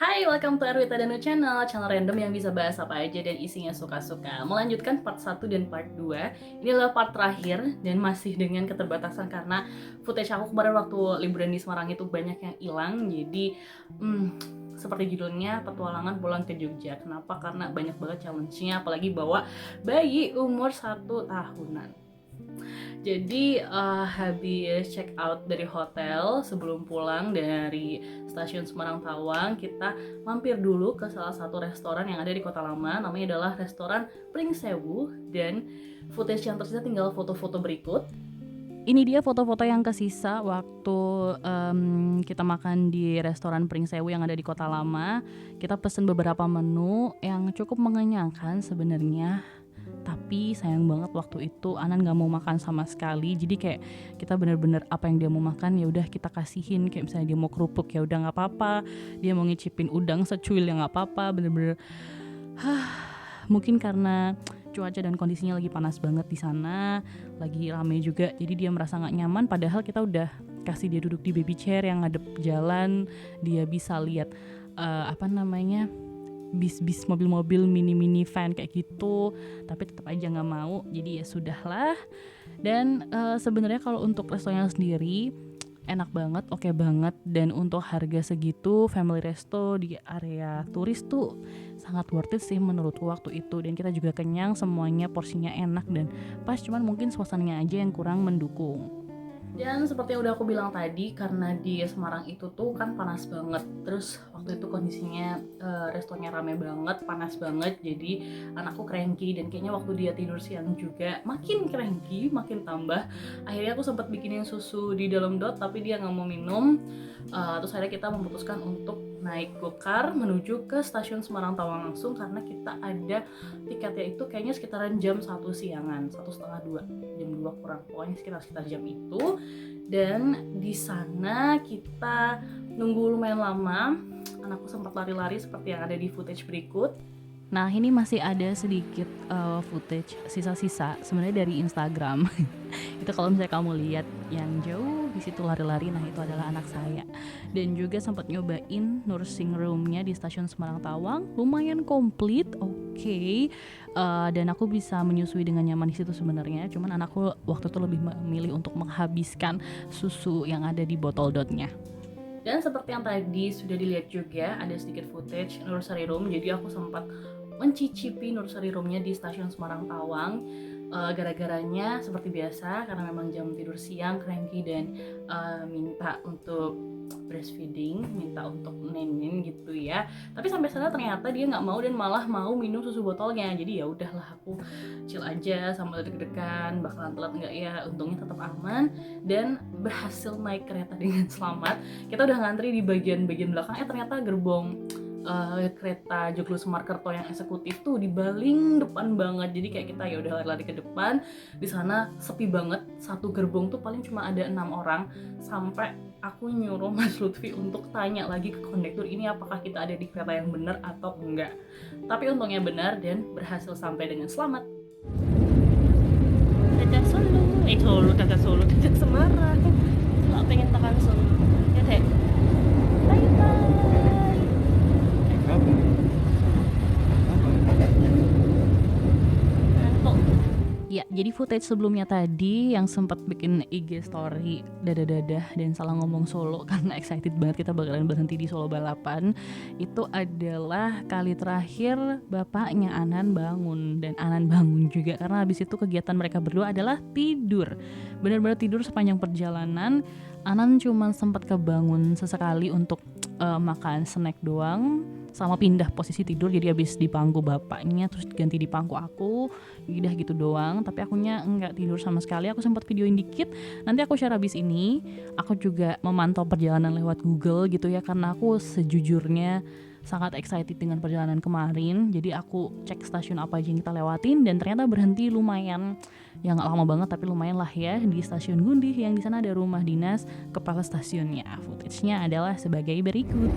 Hai, welcome to Arwita Danu Channel, channel random yang bisa bahas apa aja dan isinya suka-suka. Melanjutkan part 1 dan part 2. Ini adalah part terakhir dan masih dengan keterbatasan karena footage aku kemarin waktu liburan di Semarang itu banyak yang hilang. Jadi, seperti judulnya, petualangan pulang ke Jogja. Kenapa? Karena banyak banget challenge-nya, apalagi bawa bayi umur 1 tahunan. Jadi habis check out dari hotel, sebelum pulang dari stasiun Semarang Tawang, kita mampir dulu ke salah satu restoran yang ada di Kota Lama. Namanya adalah restoran Pring Sewu, dan footage yang tersisa tinggal foto-foto berikut. Ini dia foto-foto yang kesisa waktu kita makan di restoran Pring Sewu yang ada di Kota Lama. Kita pesen beberapa menu yang cukup mengenyangkan sebenarnya. Tapi sayang banget waktu itu Anan nggak mau makan sama sekali. Jadi kayak kita bener-bener apa yang dia mau makan ya udah kita kasihin. Kayak misalnya dia mau kerupuk ya udah nggak apa-apa. Dia mau ngicipin udang secuil ya nggak apa-apa. Bener-bener mungkin karena cuaca dan kondisinya lagi panas banget di sana, lagi rame juga, jadi dia merasa nggak nyaman. Padahal kita udah kasih dia duduk di baby chair yang ngadep jalan, dia bisa lihat bis-bis, mobil-mobil, mini van kayak gitu, tapi tetap aja nggak mau. Jadi ya sudahlah. Dan sebenarnya kalau untuk restonya sendiri enak banget, oke banget, dan untuk harga segitu family resto di area turis tuh sangat worth it sih menurutku waktu itu. Dan kita juga kenyang, semuanya porsinya enak dan pas, cuman mungkin suasananya aja yang kurang mendukung. Dan seperti yang udah aku bilang tadi, karena di Semarang itu tuh kan panas banget. Terus waktu itu kondisinya restonya rame banget, panas banget. Jadi anakku cranky, dan kayaknya waktu dia tidur siang juga makin cranky, makin tambah. Akhirnya aku sempat bikinin susu di dalam dot, tapi dia nggak mau minum. Terus akhirnya kita memutuskan untuk naik gokar menuju ke stasiun Semarang Tawang langsung, karena kita ada tiketnya itu kayaknya sekitaran jam 1 siangan, 1:30, 2 jam 2 kurang, pokoknya sekitar jam itu. Dan di sana kita nunggu lumayan lama, anakku sempat lari-lari seperti yang ada di footage berikut. Nah, ini masih ada sedikit footage sisa-sisa sebenarnya dari Instagram. Itu kalau misalnya kamu lihat yang jauh di situ lari-lari, nah itu adalah anak saya. Dan juga sempat nyobain nursing roomnya di stasiun Semarang Tawang, lumayan komplit, oke. Dan aku bisa menyusui dengan nyaman di situ sebenarnya. Cuman anakku waktu itu lebih memilih untuk menghabiskan susu yang ada di botol dotnya. Dan seperti yang tadi sudah dilihat juga, ada sedikit footage nursery room. Jadi aku sempat mencicipi nursery roomnya di stasiun Semarang Tawang. Gara-garanya seperti biasa, karena memang jam tidur siang, cranky, dan minta untuk breastfeeding, minta untuk nenin gitu ya. Tapi sampai sana ternyata dia nggak mau dan malah mau minum susu botolnya. Jadi ya udahlah, aku chill aja sambil deg-degan bakalan telat nggak ya. Untungnya tetap aman dan berhasil naik kereta dengan selamat. Kita udah ngantri di bagian belakang, ternyata gerbong kereta Joglo Semarkerto yang eksekutif tuh di paling depan banget. Jadi kayak kita ya udah lari-lari ke depan. Di sana sepi banget, satu gerbong tuh paling cuma ada 6 orang. Sampai aku nyuruh Mas Lutfi untuk tanya lagi ke kondektur ini apakah kita ada di kereta yang benar atau enggak. Tapi untungnya benar dan berhasil sampai dengan selamat. Dadah Solo, dadah Semarang. Kalau pengen tekan Solo, ya deh. Bye-bye. Ya, jadi footage sebelumnya tadi yang sempat bikin IG story dadah-dadah dan salah ngomong Solo karena excited banget kita bakalan berhenti di Solo balapan, itu adalah kali terakhir bapaknya Anan bangun. Dan Anan bangun juga karena habis itu kegiatan mereka berdua adalah tidur. Benar-benar tidur sepanjang perjalanan. Anan cuma sempat kebangun sesekali untuk makan snack doang, sama pindah posisi tidur. Jadi habis di pangku bapaknya terus ganti di pangku aku, udah gitu doang. Tapi akunya enggak tidur sama sekali. Aku sempat videoin dikit, nanti aku share habis ini. Aku juga memantau perjalanan lewat Google gitu ya, karena aku sejujurnya sangat excited dengan perjalanan kemarin. Jadi aku cek stasiun apa aja yang kita lewatin, dan ternyata berhenti lumayan, ya nggak lama banget tapi lumayan lah ya, di stasiun Gundih yang di sana ada rumah dinas kepala stasiunnya. Footage-nya adalah sebagai berikut.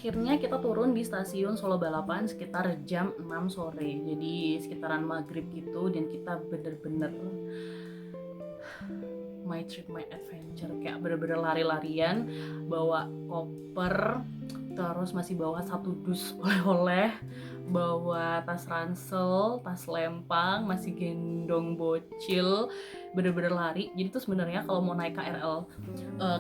akhirnya kita turun di stasiun Solo Balapan sekitar jam 6 sore, jadi sekitaran maghrib gitu. Dan kita bener-bener my trip, my adventure, kayak bener-bener lari-larian, bawa koper, terus masih bawa 1 dus oleh-oleh, bawa tas ransel, tas lempang, masih gendong bocil, bener-bener lari. Jadi tuh sebenarnya kalau mau naik KRL,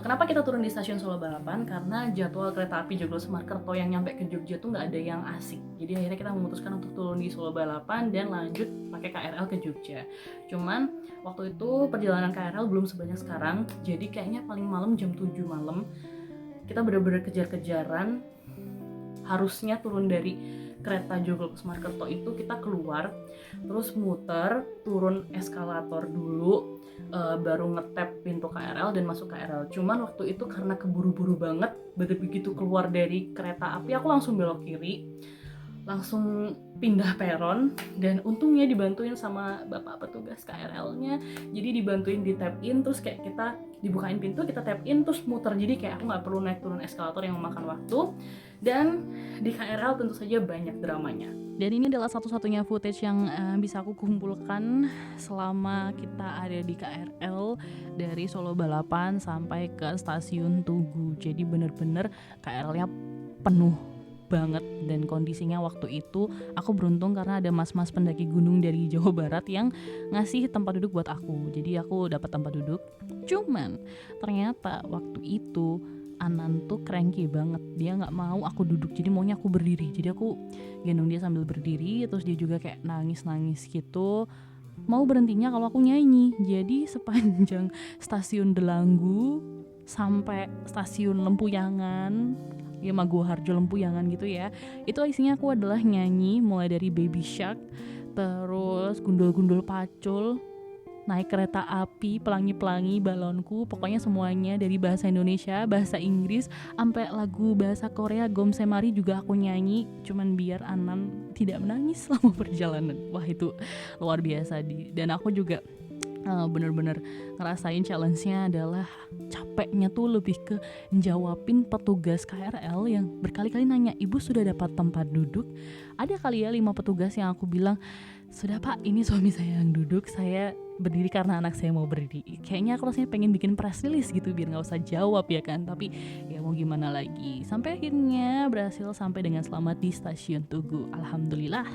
kenapa kita turun di stasiun Solo Balapan? Karena jadwal kereta api Joglo Semarkerto yang nyampe ke Jogja tuh nggak ada yang asik. Jadi akhirnya kita memutuskan untuk turun di Solo Balapan dan lanjut pakai KRL ke Jogja. Cuman waktu itu perjalanan KRL belum sebanyak sekarang, jadi kayaknya paling malam jam 7 malam kita bener-bener kejar-kejaran. Harusnya turun dari kereta Joglo Semarkerto itu kita keluar, terus muter, turun eskalator dulu, baru ngetap pintu KRL dan masuk KRL. Cuman waktu itu karena keburu-buru banget, begitu keluar dari kereta api aku langsung belok kiri, langsung pindah peron, dan untungnya dibantuin sama bapak petugas KRL-nya. Jadi dibantuin di tap in, terus kayak kita dibukain pintu, kita tap in, terus muter. Jadi kayak aku nggak perlu naik turun eskalator yang memakan waktu. Dan di KRL tentu saja banyak dramanya. Dan ini adalah satu-satunya footage yang bisa aku kumpulkan selama kita ada di KRL dari Solo Balapan sampai ke stasiun Tugu. Jadi bener-bener KRL-nya penuh banget, dan kondisinya waktu itu aku beruntung karena ada mas-mas pendaki gunung dari Jawa Barat yang ngasih tempat duduk buat aku. Jadi aku dapat tempat duduk. Cuman ternyata waktu itu Anan tuh cranky banget, dia nggak mau aku duduk, jadi maunya aku berdiri. Jadi aku gendong dia sambil berdiri, terus dia juga kayak nangis gitu, mau berhentinya kalau aku nyanyi. Jadi sepanjang stasiun Delanggu sampai stasiun Lempuyangan, ya Maguwoharjo Lempuyangan gitu ya, itu isinya aku adalah nyanyi, mulai dari Baby Shark, terus Gundul-Gundul Pacul, naik kereta api, Pelangi-Pelangi, Balonku, pokoknya semuanya dari bahasa Indonesia, bahasa Inggris, sampai lagu bahasa Korea Gomsemari juga aku nyanyi, cuman biar Anan tidak menangis selama perjalanan. Wah itu luar biasa. Dan aku juga bener-bener ngerasain challenge-nya adalah capeknya tuh lebih ke jawabin petugas KRL yang berkali-kali nanya, ibu sudah dapat tempat duduk? Ada kali ya 5 petugas yang aku bilang, sudah pak, ini suami saya yang duduk, saya berdiri karena anak saya mau berdiri. Kayaknya aku rasanya pengen bikin press release gitu biar gak usah jawab ya kan, tapi ya mau gimana lagi. Sampai akhirnya berhasil sampai dengan selamat di stasiun Tugu, alhamdulillah.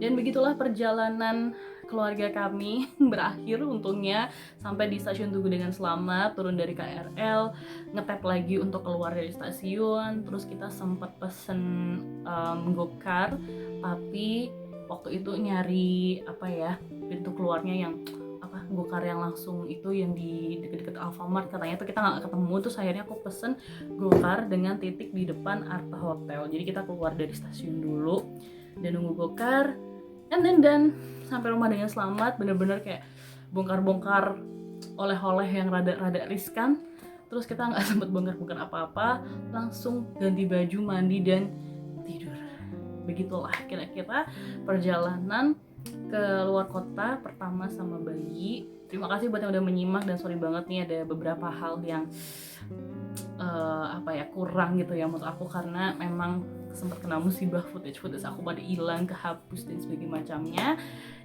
Dan begitulah perjalanan keluarga kami berakhir untungnya, sampai di stasiun Tugu dengan selamat, turun dari KRL, ngetap lagi untuk keluar dari stasiun. Terus kita sempat pesen gokar, tapi waktu itu nyari pintu keluarnya yang gokar yang langsung itu yang di deket-deket Alfamart, katanya tuh kita nggak ketemu. Terus akhirnya aku pesen gokar dengan titik di depan Arta Hotel. Jadi kita keluar dari stasiun dulu dan nunggu gokar, dan sampai rumah dengan selamat. Bener-bener kayak bongkar-bongkar oleh-oleh yang rada riskan. Terus kita nggak sempet bongkar-bongkar apa-apa, langsung ganti baju, mandi, dan tidur. Begitulah kira-kira perjalanan ke luar kota pertama sama bayi. Terima kasih buat yang udah menyimak, dan sorry banget nih ada beberapa hal yang kurang gitu ya menurut aku, karena memang sempat kena musibah, footage aku pada hilang, kehapus dan sebagainya macamnya.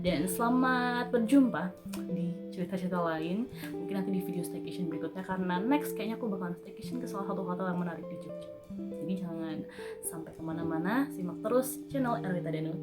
Dan selamat berjumpa di cerita-cerita lain, mungkin nanti di video staycation berikutnya, karena next kayaknya aku bakalan staycation ke salah satu hotel yang menarik di Jogja. Jadi jangan sampai kemana-mana, simak terus channel Erwita Danu.